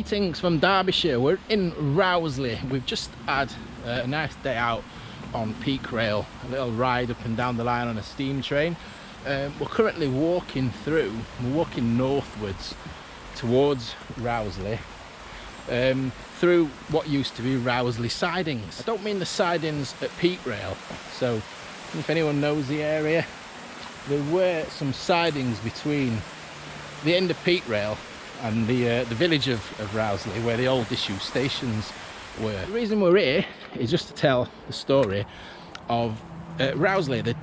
Greetings from Derbyshire. We're in Rowsley. We've just had a nice day out on Peak Rail, a little ride up and down the line on a steam train. We're currently walking northwards towards Rowsley, through what used to be Rowsley Sidings. I don't mean the sidings at Peak Rail, so if anyone knows the area, there were some sidings between the end of Peak Rail and the village of Rowsley, where the old disused stations were. The reason we're here is just to tell the story of Rowsley, the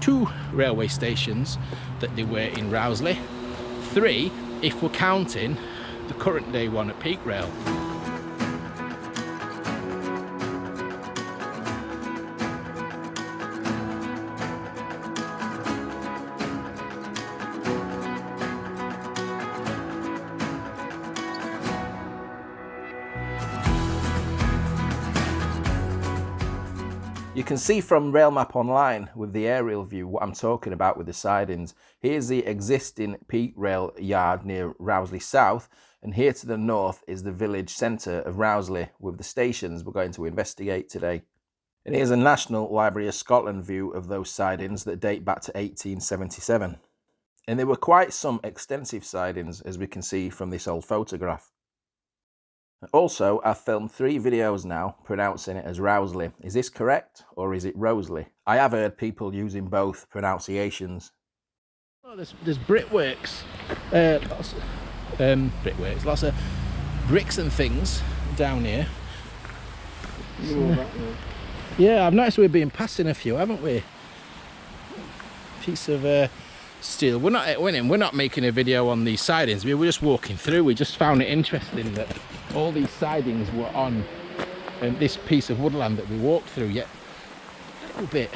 2 railway stations that there were in Rowsley, 3 if we're counting the current day one at Peak Rail. You can see from Rail Map Online with the aerial view what I'm talking about with the sidings. Here's the existing Peak Rail yard near Rowsley South, and here to the north is the village centre of Rowsley with the stations we're going to investigate today. And here's a National Library of Scotland view of those sidings that date back to 1877. And there were quite some extensive sidings, as we can see from this old photograph. Also, I've filmed 3 videos now pronouncing it as Rowsley. Is this correct, or is it Rowsley? I have heard people using both pronunciations. Oh, there's brickworks, lots of bricks and things down here. Yeah, I've noticed we've been passing a few, haven't we? Piece of steel. We're not making a video on these sidings. We were just walking through. We just found it interesting that all these sidings were on this piece of woodland that we walked through, yet a little bit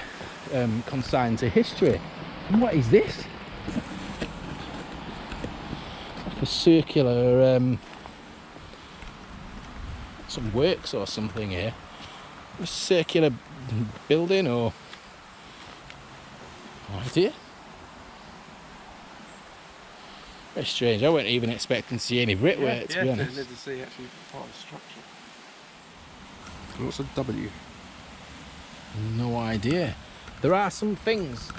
consigned to history. And what is this? Like a circular some works or something here. A circular building, or no idea. Very strange. I wasn't even expecting to see any brickwork, to be honest. Yeah, to see actually part of the structure. What's a W? No idea. There are some things.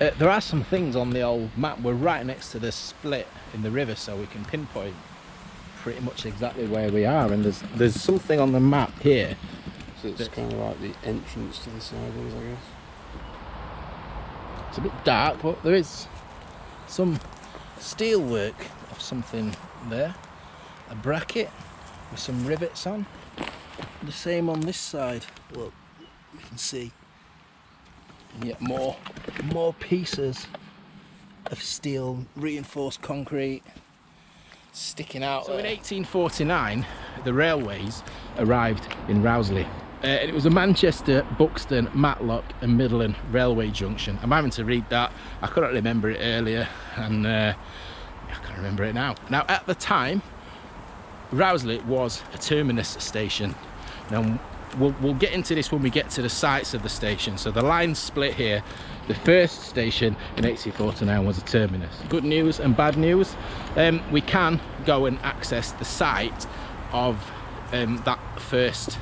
On the old map. We're right next to the split in the river, so we can pinpoint pretty much exactly where we are. And there's something on the map here. So it's kind of like the entrance to the sidings, I guess. It's a bit dark, but there is some steel work of something there. A bracket with some rivets on. The same on this side. Look, you can see. And yet more pieces of steel, reinforced concrete sticking out. So in 1849, the railways arrived in Rowsley. And it was a Manchester, Buxton, Matlock and Midland railway junction. I'm having to read that. I couldn't remember it earlier, and I can't remember it now. Now, at the time, Rouselit was a terminus station. Now, we'll get into this when we get to the sites of the station. So the line split here. The first station in 1849 was a terminus. Good news and bad news. We can go and access the site of that first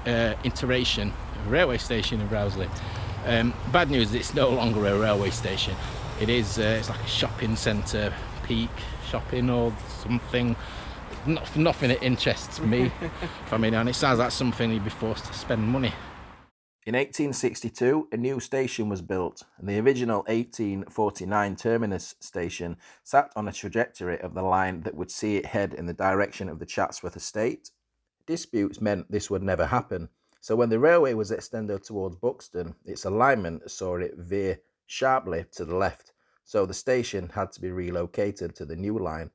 iteration of a railway station in Rowsley. Bad news is it's no longer a railway station. It is it's like a shopping centre, Peak shopping or something. Nothing that interests me, if I'm being honest. It sounds like something you'd be forced to spend money. In 1862, a new station was built, and the original 1849 terminus station sat on a trajectory of the line that would see it head in the direction of the Chatsworth Estate. Disputes meant this would never happen, so when the railway was extended towards Buxton, its alignment saw it veer sharply to the left, so the station had to be relocated to the new line,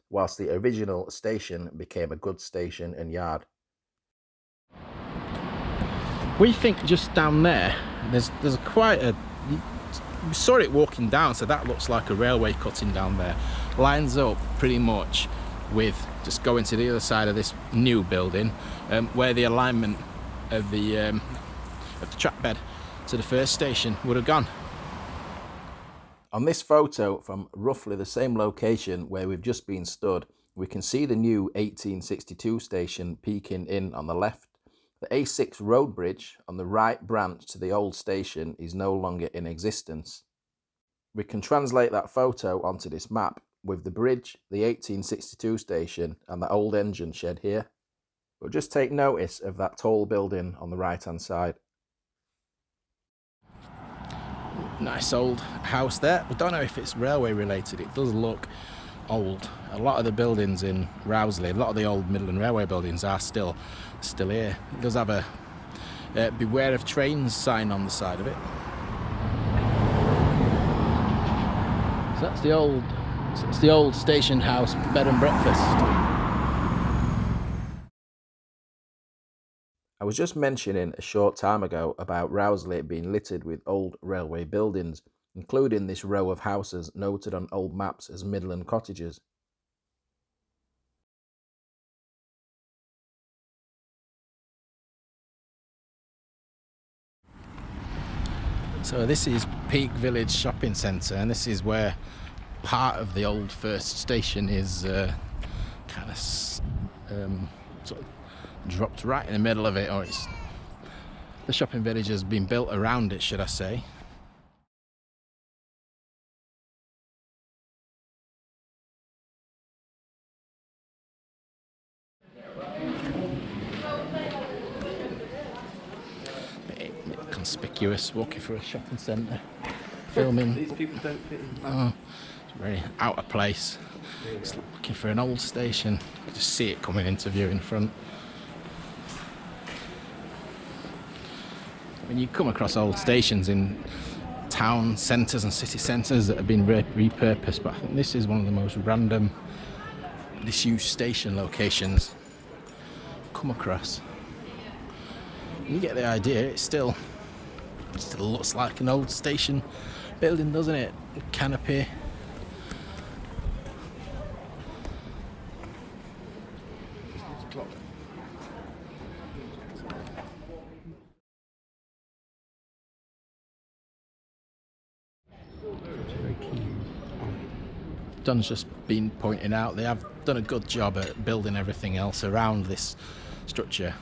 whilst the original station became a goods station and yard. We think just down there, there's quite a... We saw it walking down, so that looks like a railway cutting down there. Lines up pretty much with just going to the other side of this new building, where the alignment of the track bed to the first station would have gone. On this photo from roughly the same location where we've just been stood We can see the new 1862 station peeking in on the left. The A6 road bridge on the right branch to the old station is no longer in existence. We can translate that photo onto this map with the bridge, the 1862 station and the old engine shed here. But just take notice of that tall building on the right hand side. Nice old house there. We don't know if it's railway related. It does look old. A lot of the buildings in Rowsley, a lot of the old Midland Railway buildings are still here. It does have a beware of trains sign on the side of it. So that's the old station house bed and breakfast. I was just mentioning a short time ago about Rouselit being littered with old railway buildings, including this row of houses noted on old maps as Midland cottages. So this is Peak Village Shopping Centre, and this is where part of the old first station is kind of sort of dropped right in the middle of it, or it's the shopping village has been built around it, should I say. Bit conspicuous walking through a shopping centre, filming. These people don't fit in. Oh, it's very out of place. Just looking for an old station. You can just see it coming into view in front. When you come across old stations in town centres and city centres that have been repurposed, but I think this is one of the most random disused station locations I've come across. You get the idea. It still looks like an old station building, doesn't it? Canopy. Don's just been pointing out they have done a good job at building everything else around this structure.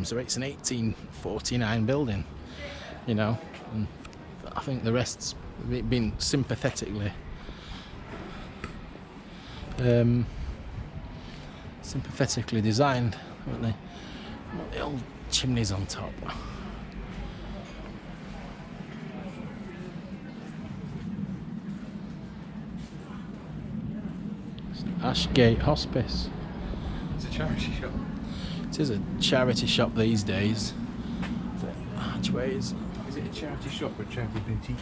So it's an 1849 building, you know, and I think the rest's been sympathetically designed, haven't they? The old chimneys on top. Ashgate Hospice. It's a charity shop. It is a charity shop these days. Archways. Is it a charity shop or a charity boutique?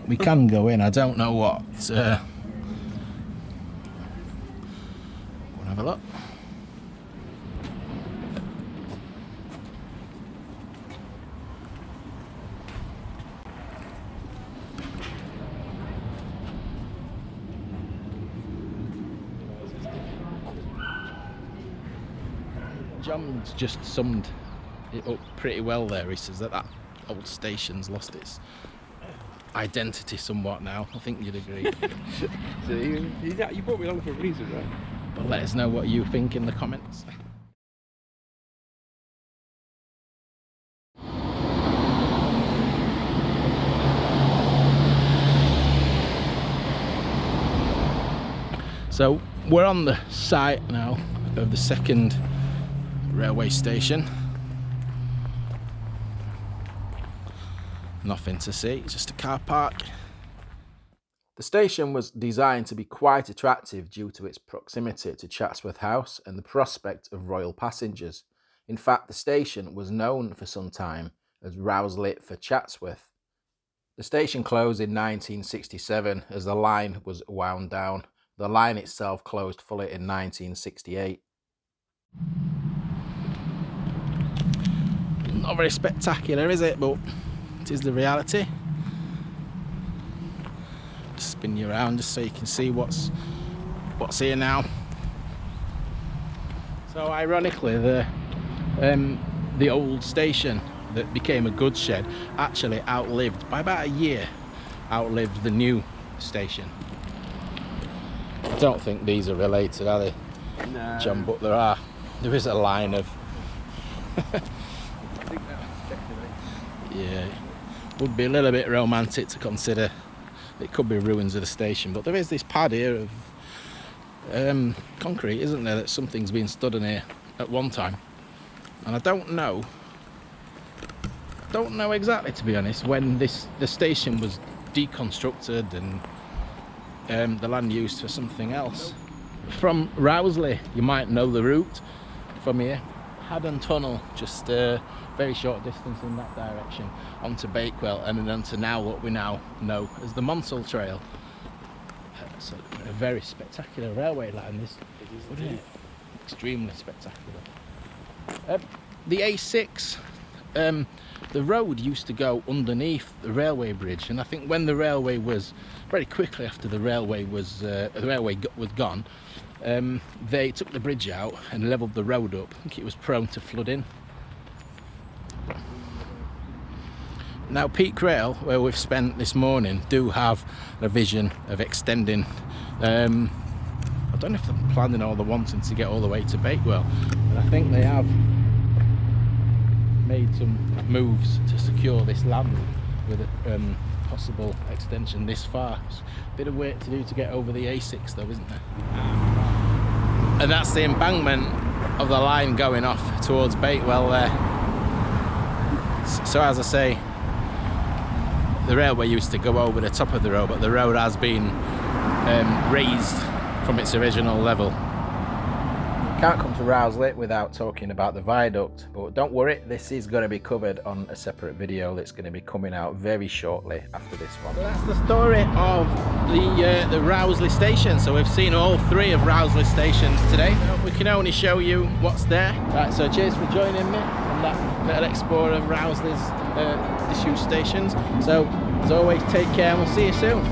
We can go in. I don't know what. We'll have a look. John's just summed it up pretty well there. He says that old station's lost its identity somewhat now. I think you'd agree. So you brought me along for a reason, right? But let us know what you think in the comments. So we're on the site now of the second railway station. Nothing to see, it's just a car park. The station was designed to be quite attractive due to its proximity to Chatsworth House and the prospect of royal passengers. In fact, the station was known for some time as Rouselit for Chatsworth. The station closed in 1967 as the line was wound down. The line itself closed fully in 1968. Not very spectacular, is it? But it is the reality. Just spin you around just so you can see what's here now. So ironically, the old station that became a goods shed actually outlived, by about a year, outlived the new station. I don't think these are related, are they, No. John? But there is a line of. I think that's definitely. Yeah, would be a little bit romantic to consider. It could be ruins of the station, but there is this pad here of concrete, isn't there? That something's been stood in here at one time, and I don't know exactly, to be honest, when the station was deconstructed and the land used for something else. From Rowlsey, you might know the route from here. Haddon Tunnel, just a very short distance in that direction, onto Bakewell, and then onto now what we now know as the Monsell Trail. So a very spectacular railway line, this, wouldn't it? Extremely spectacular. The A6, the road used to go underneath the railway bridge, and I think when the railway was, very quickly after the railway was gone, they took the bridge out and levelled the road up. I think it was prone to flooding. Now Peak Rail, where we've spent this morning, do have a vision of extending. I don't know if they're planning or they're wanting to get all the way to Bakewell, but I think they have made some moves to secure this land with a possible extension this far. It's a bit of work to do to get over the A6 though, isn't there? And that's the embankment of the line going off towards Bakewell there. So as I say, the railway used to go over the top of the road, but the road has been raised from its original level. Can't come to Rouselit without talking about the viaduct, but don't worry, this is going to be covered on a separate video that's going to be coming out very shortly after this one. So that's the story of the Rowsley station. So we've seen all three of Rowsley stations today. We can only show you what's there. Right, so cheers for joining me on that little explore of Rowsley's disused stations. So as always, take care and we'll see you soon.